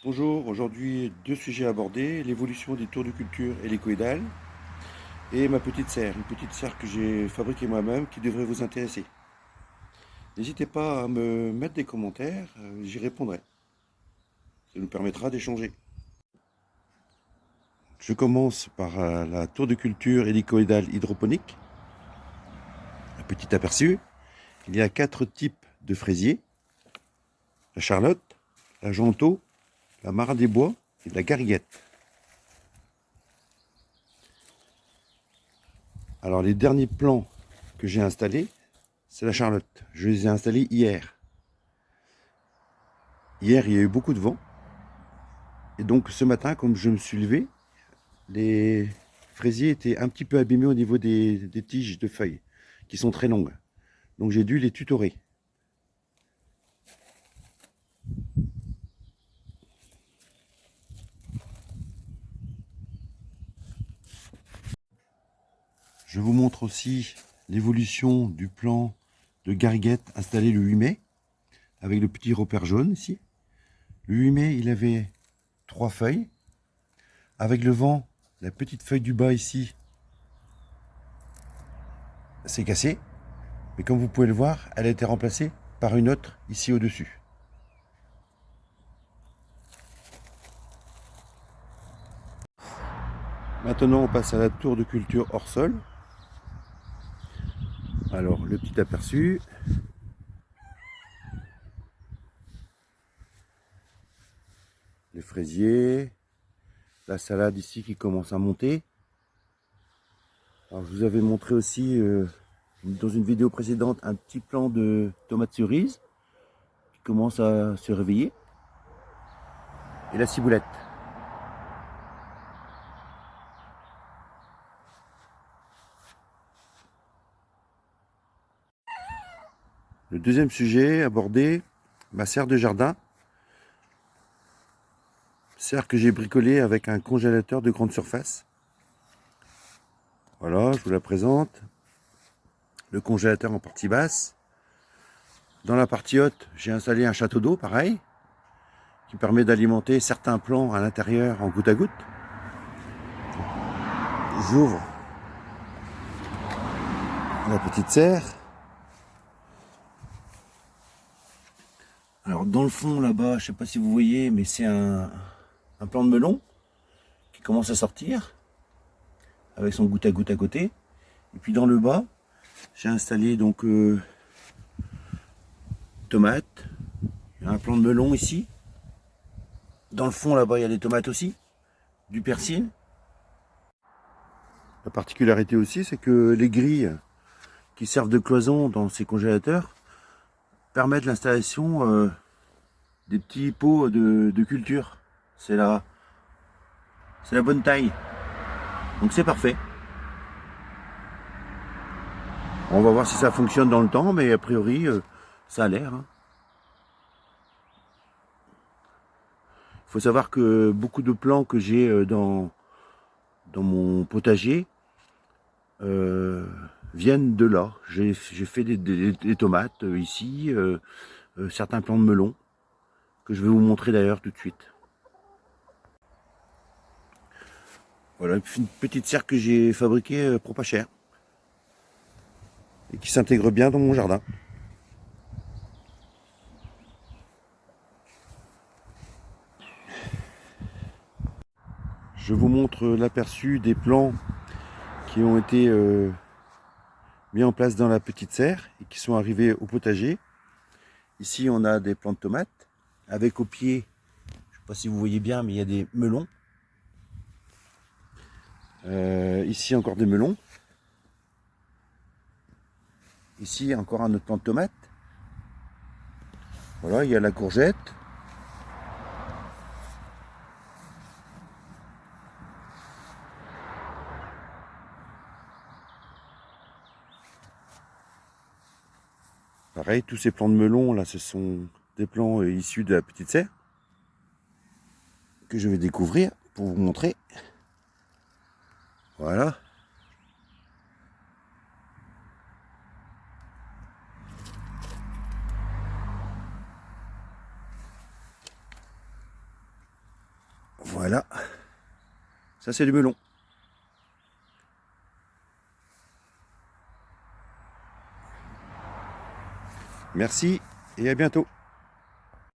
Bonjour, aujourd'hui deux sujets abordés, l'évolution des tours de culture hélicoïdales et ma petite serre, une petite serre que j'ai fabriquée moi-même qui devrait vous intéresser. N'hésitez pas à me mettre des commentaires, j'y répondrai. Ça nous permettra d'échanger. Je commence par la tour de culture hélicoïdale hydroponique. Un petit aperçu. Il y a 4 types de fraisiers. La charlotte, la jonto, la mare des bois et la gariguette. Alors les derniers plants que j'ai installés, c'est la charlotte. Je les ai installés hier. Hier, il y a eu beaucoup de vent. Et donc ce matin, comme je me suis levé, les fraisiers étaient un petit peu abîmés au niveau des tiges de feuilles, qui sont très longues. Donc j'ai dû les tutorer. Je vous montre aussi l'évolution du plan de gariguette installé le 8 mai, avec le petit repère jaune ici. Le 8 mai, il avait 3 feuilles. Avec le vent, la petite feuille du bas ici s'est cassée. Mais comme vous pouvez le voir, elle a été remplacée par une autre ici au-dessus. Maintenant, on passe à la tour de culture hors sol. Alors, le petit aperçu. Les fraisiers. La salade ici qui commence à monter. Alors, je vous avais montré aussi dans une vidéo précédente un petit plant de tomates cerises qui commence à se réveiller. Et la ciboulette. Le deuxième sujet abordé, ma serre de jardin. Serre que j'ai bricolée avec un congélateur de grande surface. Voilà, je vous la présente. Le congélateur en partie basse. Dans la partie haute, j'ai installé un château d'eau, pareil, qui permet d'alimenter certains plants à l'intérieur en goutte à goutte. J'ouvre la petite serre. Alors dans le fond là-bas, je ne sais pas si vous voyez, mais c'est un plant de melon qui commence à sortir avec son goutte à goutte à côté. Et puis dans le bas, j'ai installé donc tomates. Il y a un plant de melon ici. Dans le fond là-bas, il y a des tomates aussi, du persil. La particularité aussi, c'est que les grilles qui servent de cloison dans ces congélateurs permettent l'installation des petits pots de culture. C'est la bonne taille. Donc c'est parfait. On va voir si ça fonctionne dans le temps, mais a priori, ça a l'air. Il faut savoir que beaucoup de plants que j'ai dans mon potager viennent de là. J'ai fait des tomates ici, certains plants de melon, que je vais vous montrer d'ailleurs tout de suite. Voilà, une petite serre que j'ai fabriquée pour pas cher. Et qui s'intègre bien dans mon jardin. Je vous montre l'aperçu des plants qui ont été mis en place dans la petite serre et qui sont arrivés au potager. Ici, on a des plants de tomates avec au pied, je ne sais pas si vous voyez bien, mais il y a des melons. Ici, encore des melons. Ici, encore un autre plant de tomates. Voilà, il y a la courgette. Pareil, tous ces plants de melons, là, ce sont des plants issus de la petite serre que je vais découvrir pour vous montrer. Voilà. Voilà, ça c'est du melon. Merci et à bientôt.